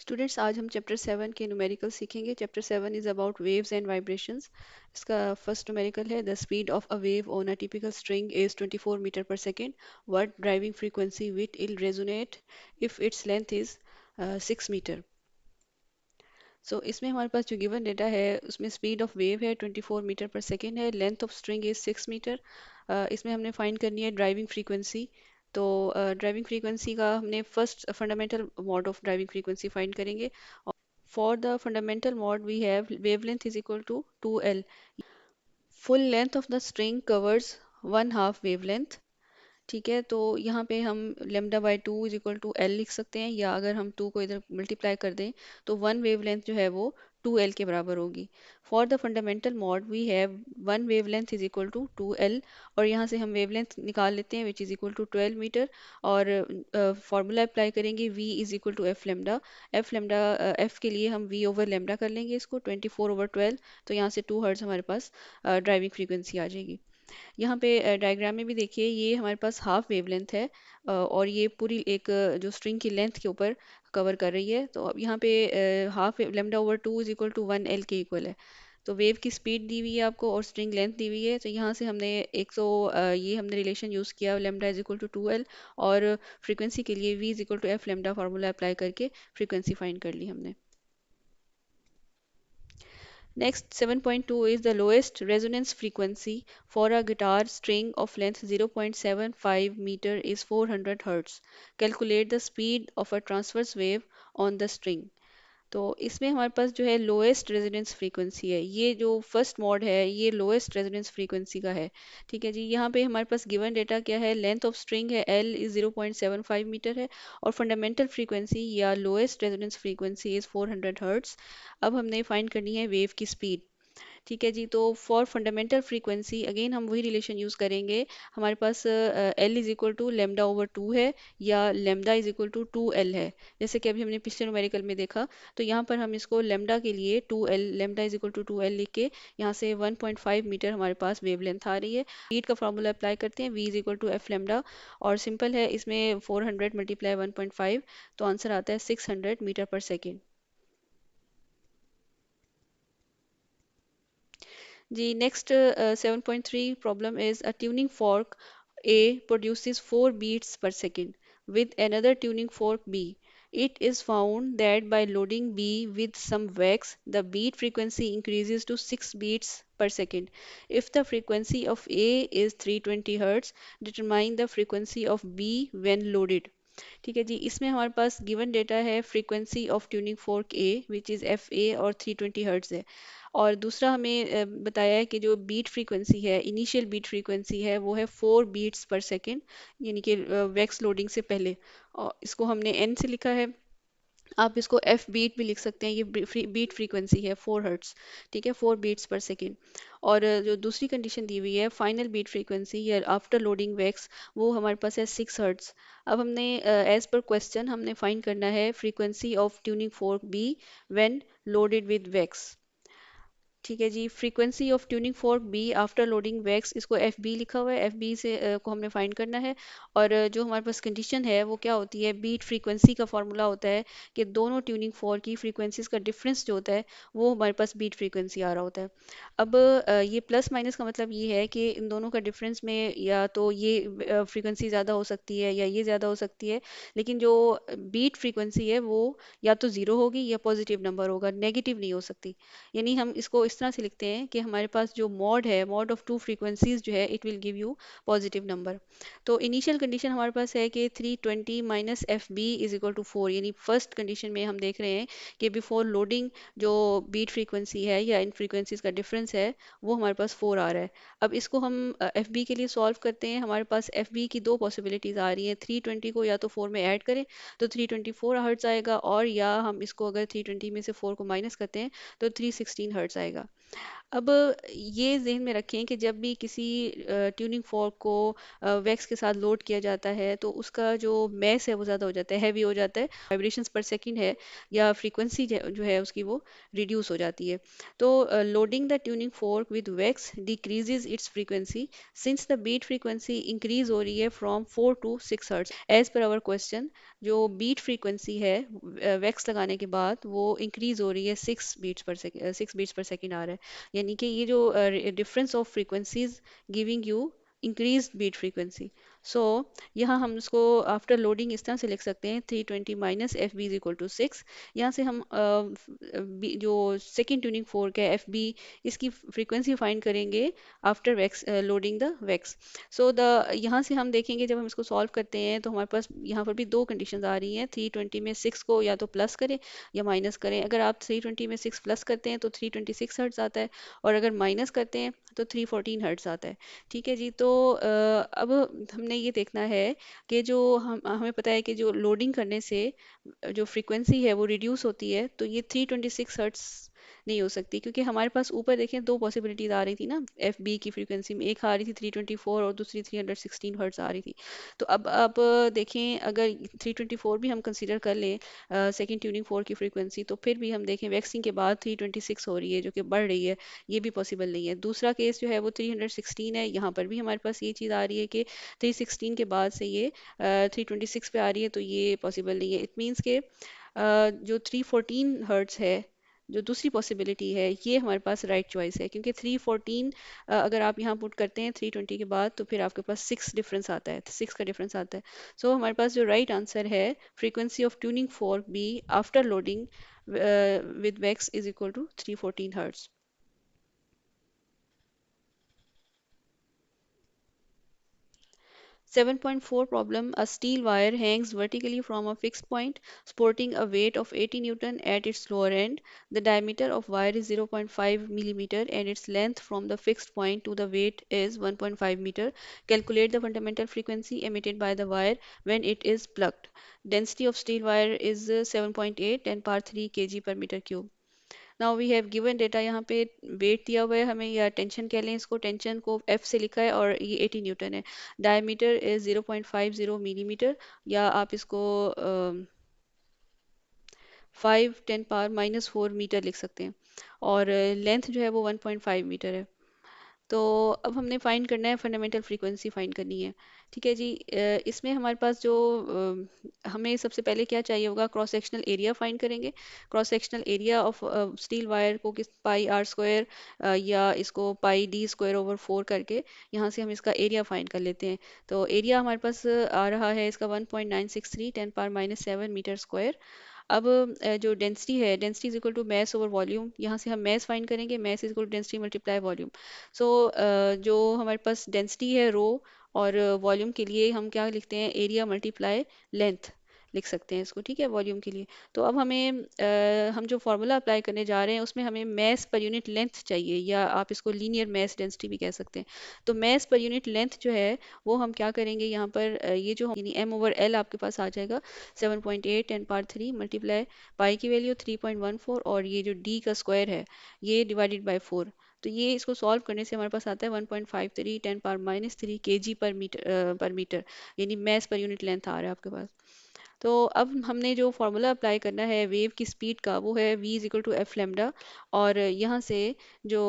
Students आज हम chapter 7 के न्यूमेरिकल सीखेंगे। Chapter 7 is about waves and vibrations. इसका फर्स्ट न्यूमेरिकल है the speed of a wave on a typical string is 24 metre per second. What driving frequency with ill resonate if its length is 6 metre. So इसमें हमारे पास जो given data है उसमें speed of wave है 24 metre per second है, length of string is 6 metre. इसमें हमने फाइंड करनी है ड्राइविंग फ्रीक्वेंसी। तो ड्राइविंग फ्रीक्वेंसी का हमने first fundamental mode of driving frequency find करेंगे। For the fundamental mode, we have wavelength is equal to 2L. Full length of the string covers one half wavelength. ठीक है, तो यहाँ पे हम lambda by two is equal to L लिख सकते हैं, या अगर हम टू को इधर मल्टीप्लाई कर दें तो वन वेवलेंथ जो है वो 2L के बराबर होगी। For the fundamental mode we have one wavelength is equal to 2L, और यहाँ से हम वेवलेंथ निकाल लेते हैं which is equal to 12 metre. और फार्मूला अप्लाई करेंगे v is equal to F lambda. F के लिए हम v ओवर लेमडा कर लेंगे इसको 24/12। तो यहाँ से 2 हर्ट्ज हमारे पास ड्राइविंग फ्रीक्वेंसी आ जाएगी। यहाँ पे डायग्राम में भी देखिए, ये हमारे पास हाफ वेवलेंथ है, और ये पूरी एक जो स्ट्रिंग की लेंथ के ऊपर कवर कर रही है। तो अब यहाँ पे half lambda over two is equal to 1L के इक्वल है। तो वेव की स्पीड दी हुई है आपको और स्ट्रिंग लेंथ दी हुई है, तो यहाँ से हमने ये हमने रिलेशन यूज़ किया lambda is equal to 2L। और फ्रीक्वेंसी के लिए v is equal to F lambda formula apply करके फ्रीक्वेंसी फाइंड कर ली हमने। Next, 7.2 is the lowest resonance frequency for a guitar string of length 0.75 meter is 400 Hz. Calculate the speed of a transverse wave on the string. तो इसमें हमारे पास जो है लोएस्ट रेजोनेंस फ्रीक्वेंसी है, ये जो फर्स्ट मॉड है ये लोएस्ट रेजोनेंस फ्रीक्वेंसी का है। ठीक है जी, यहाँ पे हमारे पास गिवन डेटा क्या है, लेंथ ऑफ स्ट्रिंग है एल इज 0.75 मीटर है, और फंडामेंटल फ्रीक्वेंसी या lowest resonance frequency is 400 hertz. अब हमने फाइंड करनी है वेव की स्पीड। ठीक है जी, तो फॉर फंडामेंटल फ्रीक्वेंसी अगेन हम वही रिलेशन यूज़ करेंगे। हमारे पास L is equal to lambda over two है, या lambda is equal to 2L है, जैसे कि अभी हमने पिछले न्यूमेरिकल में देखा। तो यहाँ पर हम इसको लेमडा के लिए 2L, lambda is equal to 2L लिख के यहाँ से 1.5 मीटर हमारे पास वेवलेंथ आ रही है। स्पीड का फॉर्मूला अप्लाई करते हैं, v is equal to F lambda, और सिंपल है इसमें 400 मल्टीप्लाई 1.5, तो आंसर आता है 600 metre per second. The next 7.3 problem is a tuning fork A produces 4 beats per second with another tuning fork B. It is found that by loading B with some wax, the beat frequency increases to 6 beats per second. If the frequency of A is 320 Hz, determine the frequency of B when loaded. ठीक है जी, इसमें हमारे पास given data है frequency of tuning fork A which is F A और 320 hertz है। और दूसरा हमें बताया है कि जो बीट फ्रीक्वेंसी है, इनिशियल बीट फ्रीक्वेंसी है, वो है 4 बीट्स पर सेकेंड, यानी कि वैक्स लोडिंग से पहले। और इसको हमने एन से लिखा है, आप इसको एफ बीट भी लिख सकते हैं। ये बीट फ्रीक्वेंसी है 4 हर्ट्स। ठीक है, 4 बीट्स पर सेकेंड। और जो दूसरी कंडीशन दी हुई है फाइनल बीट फ्रीक्वेंसी या आफ्टर लोडिंग वैक्स, वो हमारे पास है 6 हर्ट्स। अब हमने एज पर क्वेश्चन हमने फाइंड करना है frequency of tuning fork be when loaded with wax. ठीक है जी, frequency of tuning fork be after loading wax, इसको एफ बी लिखा हुआ है, एफ बी से को हमने फाइंड करना है। और जो हमारे पास कंडीशन है वो क्या होती है, बीट फ्रीक्वेंसी का फॉर्मूला होता है कि दोनों ट्यूनिंग फोर्क की फ्रीक्वेंसीज का डिफरेंस जो होता है वो हमारे पास बीट फ्रीक्वेंसी आ रहा होता है। अब ये प्लस माइनस का मतलब ये है कि इन दोनों का डिफरेंस में या तो ये फ्रीक्वेंसी ज़्यादा हो सकती है या ये ज़्यादा हो सकती है, लेकिन जो बीट फ्रीक्वेंसी है वो या तो ज़ीरो होगी या पॉजिटिव नंबर होगा, नेगेटिव नहीं हो सकती। यानी हम इसको इस तरह से लिखते हैं कि हमारे पास जो मॉड है, मॉड ऑफ टू फ्रीक्वेंसीज जो है, it will give you positive number. तो इनिशियल कंडीशन हमारे पास है कि 320 minus F B is equal to 4, यानी फर्स्ट कंडीशन में हम देख रहे हैं कि बिफोर लोडिंग जो बीट फ्रीक्वेंसी है या इन फ्रीक्वेंसीज का डिफरेंस है वो हमारे पास 4 आ रहा है। अब इसको हम एफ बी के लिए सॉल्व करते हैं। हमारे पास एफ बी की दो पॉसिबिलिटीज आ रही हैं, 320 को या तो 4 में ऐड करें तो 324 हर्ट्ज आएगा, और या हम इसको अगर 320 में से 4 को माइनस करते हैं तो 316 हर्ट्ज आएगा। अब ये ज़हन में रखें कि जब भी किसी ट्यूनिंग फॉर्क को वैक्स के साथ लोड किया जाता है तो उसका जो मैस है वो ज़्यादा हो जाता है, हैवी हो जाता है, वाइब्रेशंस पर सेकंड है या फ्रीक्वेंसी जो है उसकी वो रिड्यूस हो जाती है। तो loading the tuning fork with wax decreases its frequency since the beat frequency increase हो रही है from 4 to 6 hertz. As per our question, जो बीट फ्रीक्वेंसी है वैक्स लगाने के बाद वो इंक्रीज हो रही है 6 beats per second, 6 beats per second आ रहा है। यानी कि ये जो difference of frequencies giving you increase beat frequency. So यहाँ हम उसको आफ्टर लोडिंग इस तरह से लिख सकते हैं 320 minus F B is equal to 6। यहाँ से हम जो सेकेंड ट्यूनिंग फोर्क है एफ बी, इसकी फ्रीक्वेंसी फाइंड करेंगे after wax loading the wax. So the यहाँ से हम देखेंगे जब हम इसको सॉल्व करते हैं तो हमारे पास यहाँ पर भी दो कंडीशंस आ रही हैं। 320 में 6 को या तो प्लस करें या माइनस करें। अगर आप 320 में 6 प्लस करते हैं तो 326 हर्ट्ज आता है, और अगर माइनस करते हैं तो 314 हर्ट्ज आता है। ठीक है जी। तो अब हमने ये देखना है कि जो हम हमें पता है कि जो लोडिंग करने से जो फ्रीक्वेंसी है वो रिड्यूस होती है, तो ये 326 हर्ट्ज नहीं हो सकती, क्योंकि हमारे पास ऊपर देखें दो पॉसिबिलिटीज आ रही थी ना एफ बी की फ्रीक्वेंसी में, एक आ रही थी 324 और दूसरी 316 हर्ट्ज आ रही थी। तो अब देखें अगर 324 भी हम कंसीडर कर लें सेकेंड ट्यूनिंग फोर की फ्रीक्वेंसी, तो फिर भी हम देखें वैक्सिंग के बाद 326 हो रही है जो कि बढ़ रही है, ये भी पॉसिबल नहीं है। दूसरा केस जो है वो 316 है, यहाँ पर भी हमारे पास ये चीज़ आ रही है कि 316 के बाद से ये 326 पे आ रही है, तो ये पॉसिबल नहीं है। इट मीन्स के जो 314 हर्ट्ज है, जो दूसरी पॉसिबिलिटी है, ये हमारे पास राइट चॉइस है, क्योंकि 314 अगर आप यहाँ पुट करते हैं 320 के बाद तो फिर आपके पास 6 डिफरेंस आता है, 6 का डिफरेंस आता है। सो हमारे पास जो राइट आंसर है, frequency of tuning fork B after loading with Vex is equal to 314 hertz. 7.4 problem. A steel wire hangs vertically from a fixed point, supporting a weight of 80 Newton at its lower end. The diameter of wire is 0.5 millimeter and its length from the fixed point to the weight is 1.5 meter. Calculate the fundamental frequency emitted by the wire when it is plugged. Density of steel wire is 7.8 10 power 3 kg per meter cube. Now we have given data, यहाँ पे wait दिया हुआ है हमें, या tension कह लें इसको, टेंशन को एफ से लिखा है और ये 80 न्यूटन है। डायमीटर इज 0.50 मिलीमीटर, या आप इसको 5 10 पावर -4 मीटर लिख सकते हैं, और लेंथ जो है वो 1.5 मीटर है। तो अब हमने फाइंड करना है, फंडामेंटल फ्रीक्वेंसी फाइंड करनी है। ठीक है जी। इसमें हमारे पास जो हमें सबसे पहले क्या चाहिए होगा, क्रॉस सेक्शनल एरिया फाइंड करेंगे। Cross sectional area of steel wire को किस पाई आर स्क्वायर या इसको पाई डी स्क्वायर ओवर 4 करके यहाँ से हम इसका एरिया फाइंड कर लेते हैं। तो एरिया हमारे पास आ रहा है इसका 1.963 10 पावर -7 मीटर स्क्वायर। अब जो डेंसिटी है, density is equal to mass over volume, यहाँ से हम मैस फाइंड करेंगे, mass is equal to density multiply volume. So जो हमारे पास डेंसिटी है रो, और वॉल्यूम के लिए हम क्या लिखते हैं, एरिया मल्टीप्लाई लेंथ लिख सकते हैं इसको। ठीक है, वॉल्यूम के लिए। तो अब हमें हम जो फार्मूला अप्लाई करने जा रहे हैं उसमें हमें मैस पर यूनिट लेंथ चाहिए, या आप इसको लीनियर मैस डेंसिटी भी कह सकते हैं। तो मैस पर यूनिट लेंथ जो है वो हम क्या करेंगे, यहाँ पर ये जो यानी एम ओवर एल आपके पास आ जाएगा 7.8 10 पावर 3 मल्टीप्लाई पाई की वैल्यू 3.14, और ये जो डी का स्क्वायर है ये डिवाइडेड बाय 4। तो ये इसको सॉल्व करने से हमारे पास आता है 1.53 10 पावर -3 केजी पर मीटर, यानी मैस पर यूनिट लेंथ आ रहा है आपके पास। तो अब हमने जो फार्मूला अप्लाई करना है वेव की स्पीड का, वो है v is equal to F lambda, और यहाँ से जो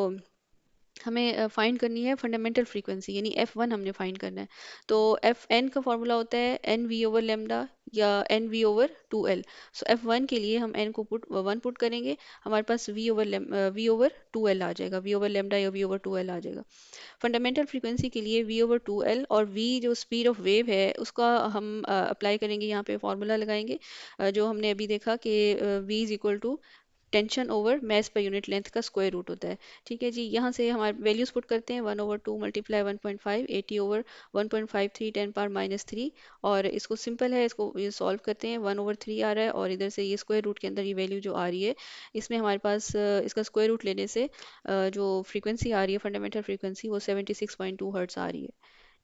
हमें फाइंड करनी है फंडामेंटल फ्रीक्वेंसी, यानी F1 हमने फाइंड करना है। तो एफ एन का फॉर्मूला होता है एन वी ओवर लेमडा या एन वी ओवर 2L। सो F1 के लिए हम एन को पुट करेंगे, हमारे पास वी ओवर 2L आ जाएगा, वी ओवर लेमडा या वी ओवर 2L आ जाएगा। फंडामेंटल फ्रीक्वेंसी के लिए वी ओवर 2L, और वी जो स्पीड ऑफ वेव है उसका हम अप्लाई करेंगे, यहाँ पे फॉर्मूला लगाएंगे जो हमने अभी देखा कि V is equal to tension over mass per unit length का स्क्वायर रूट होता है। ठीक है जी। यहाँ से हमारे वैल्यूज पुट करते हैं, 1/2 मल्टीप्लाई 1.5 80 ओवर 1.53 10 पावर -3, और इसको सिंपल है, इसको ये सॉल्व करते हैं, 1/3 आ रहा है, और इधर से ये स्क्वायर रूट के अंदर ये वैल्यू जो आ रही है, इसमें हमारे पास इसका स्क्वायर रूट लेने से जो फ्रीक्वेंसी आ रही है फंडामेंटल फ्रीक्वेंसी वो 76.2 हर्ट्स आ रही है।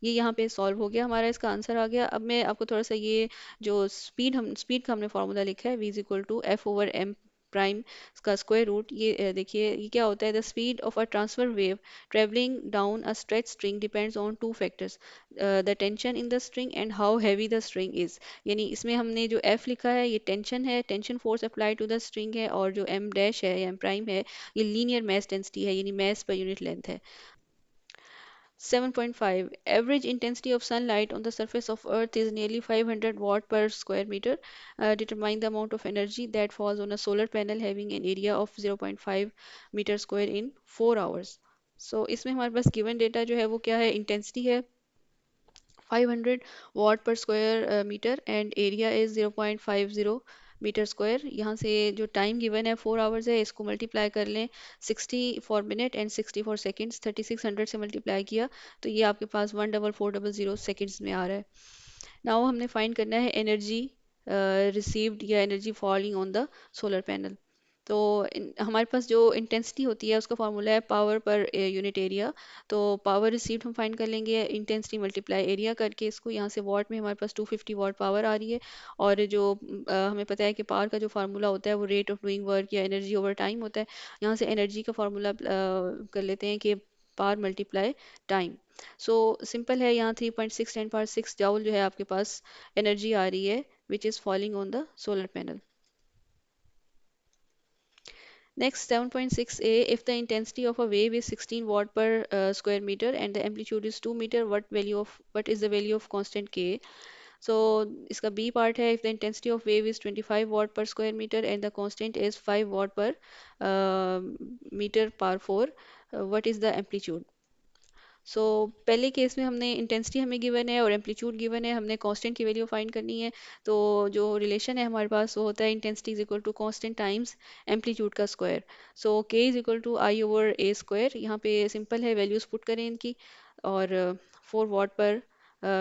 ये यहाँ पे सॉल्व हो गया, हमारा इसका आंसर आ गया। अब मैं आपको थोड़ा सा ये जो स्पीड का हमने फार्मूला लिखा है, v is equal to F over M prime का स्क्वायर रूट। ये देखिए ये क्या होता है, the speed of a transfer wave travelling down a stretch string depends on two factors, the tension in the string and how heavy the string is. यानी इसमें हमने जो एफ लिखा है ये टेंशन है, tension force apply to the string है, और जो एम डैश है या एम प्राइम है ये लीनियर मास डेंसिटी है, यानी मास पर यूनिट लेंथ है। 7.5 Average intensity of sunlight on the surface of Earth is nearly 500 watt per square meter. Determine the amount of energy that falls on a solar panel having an area of 0.5 meter square in 4 hours. So इसमें हमारे पास given data जो है वो क्या है, intensity है 500 watt per square meter and area is 0.50 metre square. यहाँ से जो टाइम गिवन है 4 आवर्स है, इसको मल्टीप्लाई कर लें 60 for minute and 60 for seconds, 3600 से मल्टीप्लाई किया तो ये आपके पास 14400 सेकेंड्स में आ रहा है। नाउ हमने फाइंड करना है एनर्जी रिसीव्ड या energy falling on the solar panel. तो हमारे पास जो इंटेंसिटी होती है उसका फार्मूला है पावर पर यूनिट एरिया। तो पावर रिसीव्ड हम फाइंड कर लेंगे इंटेंसिटी मल्टीप्लाई एरिया करके, इसको यहाँ से वॉट में हमारे पास 250 वॉट पावर आ रही है। और जो हमें पता है कि पावर का जो फार्मूला होता है वो रेट ऑफ डूइंग वर्क या एनर्जी ओवर टाइम होता है। यहाँ से एनर्जी का फार्मूला कर लेते हैं कि power multiply time. So simple है, यहाँ 3.6 × 10⁶ जूल जो है आपके पास एनर्जी आ रही है which is falling on the solar panel. Next, 7.6a, if the intensity of a wave is 16 watt per square meter and the amplitude is 2 meter, what is the value of constant k? So इसका B part है, if the intensity of wave is 25 watt per square meter and the constant is 5 watt per uh, meter per 4, what is the amplitude? सो पहले case में हमने intensity हमें given है और amplitude given है, हमने कांस्टेंट की वैल्यू फाइंड करनी है। तो जो रिलेशन है हमारे पास वो होता है intensity is equal to constant times amplitude का square. So K is equal to I over A square. यहाँ पे सिंपल है, वैल्यूज पुट करें इनकी, और 4 वाट पर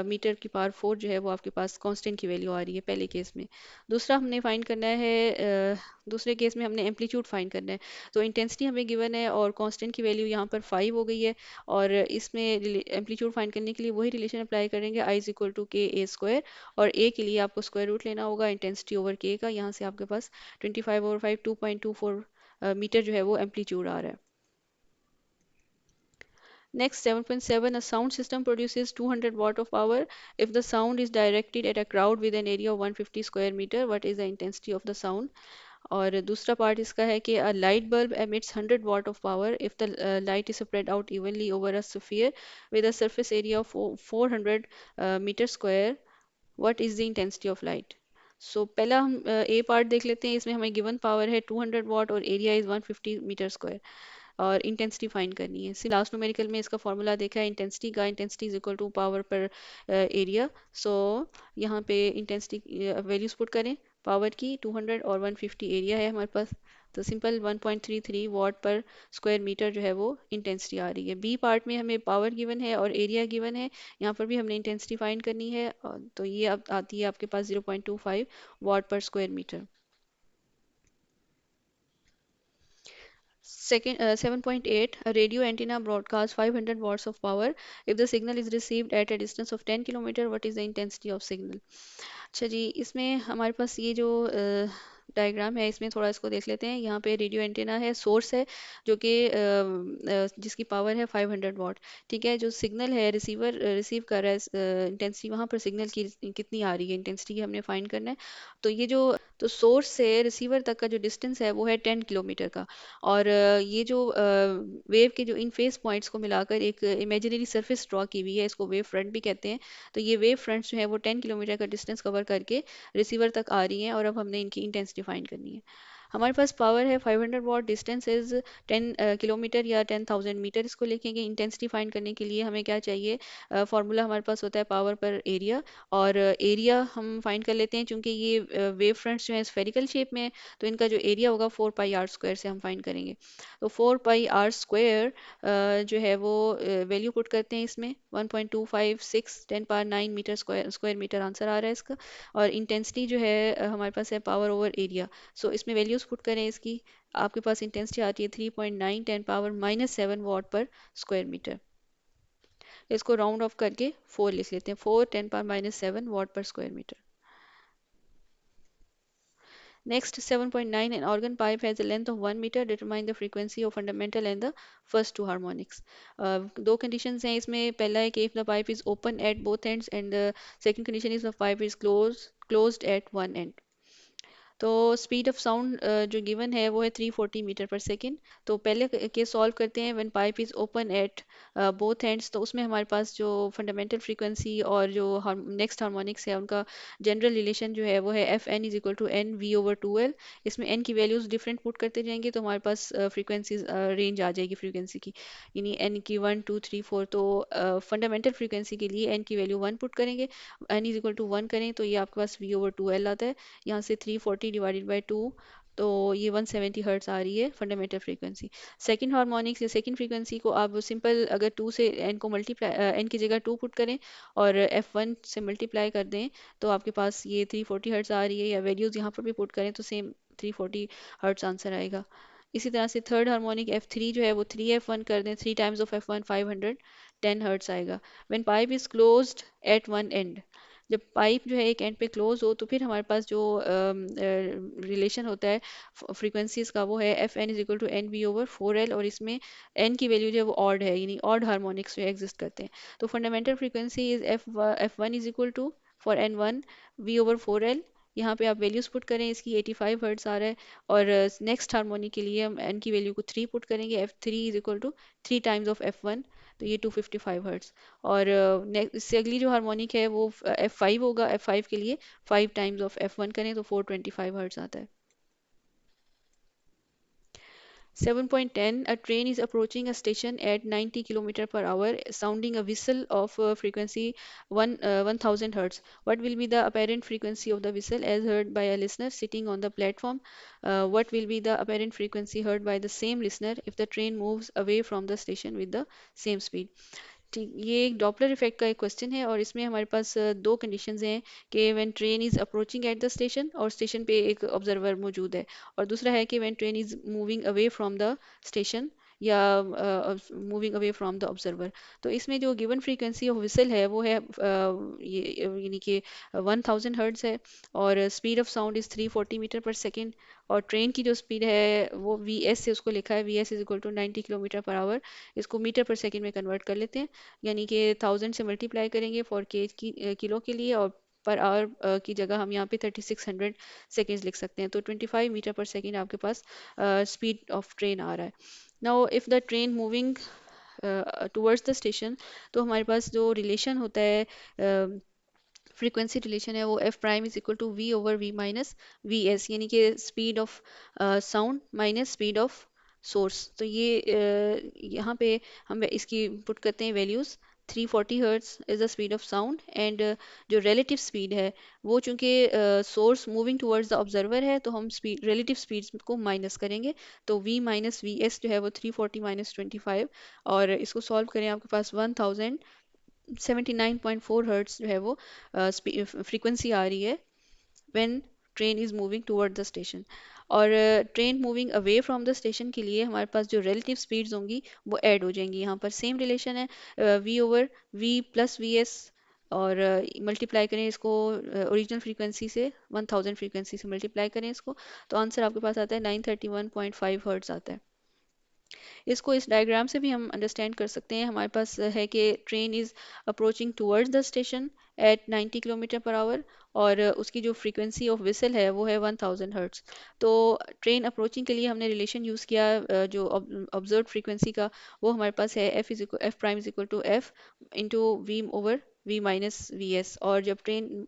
मीटर की पावर 4 जो है वो आपके पास कांस्टेंट की वैल्यू आ रही है पहले केस में। दूसरा हमने फाइंड करना है, दूसरे केस में हमने एम्पलीट्यूड फाइंड करना है। तो इंटेंसिटी हमें गिवन है और कांस्टेंट की वैल्यू यहाँ पर 5 हो गई है, और इसमें एम्पलीट्यूड फाइंड करने के लिए वही रिलेशन अप्लाई करेंगे, आई इज इक्वल टू के ए स्क्वायर। और ए के लिए आपको स्क्वायर रूट लेना होगा इंटेंसिटी ओवर के का। यहाँ से आपके पास 25/5 2.24 मीटर जो है वो एम्पलीट्यूड आ रहा है। Next, 7.7, a sound system produces 200 watt of power if the sound is directed at a crowd with an area of 150 square meter. What is the intensity of the sound? और दूसरा part इसका है कि a light bulb emits 100 watt of power if the light is spread out evenly over a sphere with a surface area of 400 meter square. What is the intensity of light? सो पहला हम ए part देख लेते हैं। इसमें हमें given power है 200 वाट और area is 150 metre square, और इंटेंसिटी फाइंड करनी है। लास्ट न्यूमेरिकल में इसका फॉर्मूला देखा है इंटेंसिटी का, intensity is equal to power per area. So यहाँ पे इंटेंसिटी वैल्यूज पुट करें, पावर की 200 और 150 एरिया है हमारे पास। तो सिंपल 1.33 वाट पर स्क्वायर मीटर जो है वो इंटेंसिटी आ रही है। बी पार्ट में हमें पावर गिवन है और एरिया गिवन है, यहाँ पर भी हमने इंटेंसिटी फाइंड करनी है। तो ये अब आती है आपके पास 0.25 वाट पर square metre. Second, 7.8, a radio antenna broadcasts 500 watts of power. If the signal is received at a distance of 10 kilometer, what is the intensity of signal? अच्छा जी, इसमें हमारे पास ये जो डायग्राम है इसमें थोड़ा इसको देख लेते हैं। यहाँ पे रेडियो एंटेना है, सोर्स है जो कि जिसकी पावर है 500 वाट। ठीक है, जो सिग्नल है रिसीवर रिसीव कर रहा है, इंटेंसिटी वहाँ पर सिग्नल की कितनी आ रही है, इंटेंसिटी की हमने फाइंड करना है। तो ये जो तो सोर्स से रिसीवर तक का जो डिस्टेंस है वो है 10 किलोमीटर का। और ये जो वेव के जो इन फेस पॉइंट्स को मिलाकर एक इमेजिनरी सरफेस ड्रॉ की हुई है, इसको वेव फ्रंट भी कहते हैं। तो ये वेव फ्रंट्स जो है वो 10 किलोमीटर का डिस्टेंस कवर करके रिसीवर तक आ रही हैं, और अब हमने इनकी इंटेंसिटी फाइंड करनी है। हमारे पास पावर है 500 वॉट, डिस्टेंस इज 10 किलोमीटर या 10,000 मीटर। इसको लिखेंगे। इंटेंसिटी फाइंड करने के लिए हमें क्या चाहिए, फार्मूला हमारे पास होता है पावर पर एरिया, और एरिया हम फाइंड कर लेते हैं चूंकि ये वेव फ्रंट्स जो है स्फेरिकल शेप में है, तो इनका जो एरिया होगा 4 पाई r² से हम फाइंड करेंगे। तो 4 पाई r² जो है वो वैल्यू पुट करते हैं इसमें 1.256 10⁻⁹ मीटर स्क्वायर मीटर आंसर आ रहा है इसका। और इंटेंसिटी जो है हमारे पास है पावर ओवर एरिया। सो इसमें वैल्यूज पुट करें इसकी, आपके पास इंटेंसिटी आती है 3.9 10⁻⁻7 वाट पर स्क्वायर मीटर। इसको राउंड ऑफ करके 4 लिख लेते हैं, 4 10⁻⁻7 वाट पर square metre. Next, 7.9, an organ pipe has a length of 1 meter. Determine the frequency of fundamental and the first two harmonics. दो conditions हैं इसमें. पहला है कि if the pipe is open at both ends, and the second condition is the pipe is closed at one end. तो speed of sound जो given है वो है 340 मीटर पर सेकेंड. तो पहले केस सॉल्व करते हैं. When pipe is open at both ends, तो उसमें हमारे पास जो फंडामेंटल फ्रीक्वेंसी और जो नेक्स्ट हार्मोनिक्स है उनका जनरल रिलेशन जो है वो है F N is equal to N V over two L. इसमें एन की वैल्यूज डिफरेंट पुट करते जाएंगे तो हमारे पास फ्रीक्वेंसीज रेंज आ जाएगी फ्रीक्वेंसी की. यानी एन की 1 2 3 4. तो फंडामेंटल फ्रीक्वेंसी के लिए एन की वैल्यू 1 पुट करेंगे, एन इज इक्वल टू 1 करें तो ये आपके पास वी ओवर टू एल आता है. यहाँ से 340 डिवाइडेड बाई 2, तो ये 170 हर्ट्स आ रही है फंडामेंटल फ्रीक्वेंसी. सेकंड हार्मोनिक्स या सेकंड फ्रीक्वेंसी को आप सिंपल अगर 2 से एन को मल्टीप्लाई, एन की जगह 2 पुट करें और एफ वन से मल्टीप्लाई कर दें तो आपके पास ये 340 हर्ट्स आ रही है. या वैल्यूज़ यहाँ पर भी पुट करें तो सेम 340 हर्ट्स आंसर आएगा. इसी तरह से थर्ड हार्मोनिक एफ थ्री जो है वो 3 F1 कर दें, 3 times of F one 510 hertz आएगा. When pipe is closed at one end, जब पाइप जो है एक एंड पे क्लोज हो तो फिर हमारे पास जो रिलेशन होता है फ्रीक्वेंसीज का वो है F N is equal to N V over four L. और इसमें एन की वैल्यू जो है वो ऑड है, यानी ऑड हार्मोनिक्स जो एग्जिस्ट करते हैं. तो fundamental frequency is F one is equal to for N one V over four L. यहाँ पे आप वैल्यूज पुट करें, इसकी 85 हर्ट्स आ रहा है. और नेक्स्ट हार्मोनिक के लिए हम एन की वैल्यू को 3 पुट करेंगे, F three is equal to 3 times of F one, तो ये 255 हर्ट्स. और इससे अगली जो हार्मोनिक है वो एफ फाइव होगा. एफ फाइव के लिए 5 टाइम्स ऑफ एफ वन करें तो 425 हर्ट्ज आता है. 7.10, a train is approaching a station at 90 kilometer per hour, sounding a whistle of frequency 1000 hertz. What will be the apparent frequency of the whistle as heard by a listener sitting on the platform? What will be the apparent frequency heard by the same listener if the train moves away from the station with the same speed? ठीक, ये एक Doppler effect का एक question है और इसमें हमारे पास दो कंडीशंस हैं कि when train is approaching at the station और स्टेशन पे एक ऑब्जर्वर मौजूद है, और दूसरा है कि when train is moving away from the station या moving away from the observer. तो इसमें जो गिवन फ्रीक्वेंसी ऑफ विसल है वो है ये यानी कि 1000 हर्ट्ज है. और speed of sound is 340 metre per second. और ट्रेन की जो स्पीड है वो वी एस से उसको लिखा है, V S is equal to 90 kilometre per hour. इसको मीटर पर सेकेंड में कन्वर्ट कर लेते हैं, यानी कि 1000 से मल्टीप्लाई करेंगे फॉर केज की किलो के लिए, और पर आवर की जगह हम यहाँ पे 3600 सेकेंड्स लिख सकते हैं. तो 25 मीटर पर सेकेंड आपके पास स्पीड ऑफ ट्रेन आ रहा है. Now if the train moving towards the station, तो हमारे पास जो रिलेशन होता है फ्रीक्वेंसी रिलेशन है वो F prime is equal to V over V minus V S, यानी कि speed of sound minus speed of source. तो ये यहाँ पे हम इसकी पुट करते हैं values. 340 hertz is the speed of sound, and जो रिलेटिव स्पीड है वो चूंकि source moving towards the observer है तो हम स्पीड रिलेटिव स्पीड्स को माइनस करेंगे. तो v माइनस वी एस जो है वो 340 माइनस 25, और इसको सॉल्व करें आपके पास 1079.4 हर्ट्स जो है वो फ्रीक्वेंसी आ रही है when train is moving toward the station. और train moving away from the station के लिए हमारे पास जो रिलेटिव स्पीड्स होंगी वो ऐड हो जाएंगी. यहाँ पर सेम रिलेशन है, V over V plus V S, और मल्टीप्लाई करें इसको ओरिजिनल फ्रीक्वेंसी से, 1000 फ्रीक्वेंसी से मल्टीप्लाई करें इसको, तो आंसर आपके पास आता है 931.5 हर्ट्ज आता है. इसको इस डायग्राम से भी हम अंडरस्टैंड कर सकते हैं. हमारे पास है कि train is approaching towards the station at 90 kilometre per our, और उसकी जो फ्रीक्वेंसी ऑफ विसल है वो है 1000 हर्ट्ज. तो ट्रेन अप्रोचिंग के लिए हमने रिलेशन यूज़ किया जो ऑब्जर्व फ्रीक्वेंसी का, वो हमारे पास है F prime is equal to F into V over V minus V S. और जब ट्रेन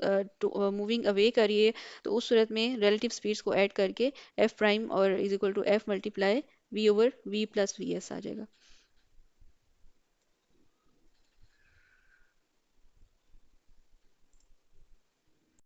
मूविंग अवे करिए तो उस सूरत में रिलेटिव स्पीड्स को ऐड करके एफ प्राइम और is equal to F multiply V over V plus V S आ जाएगा.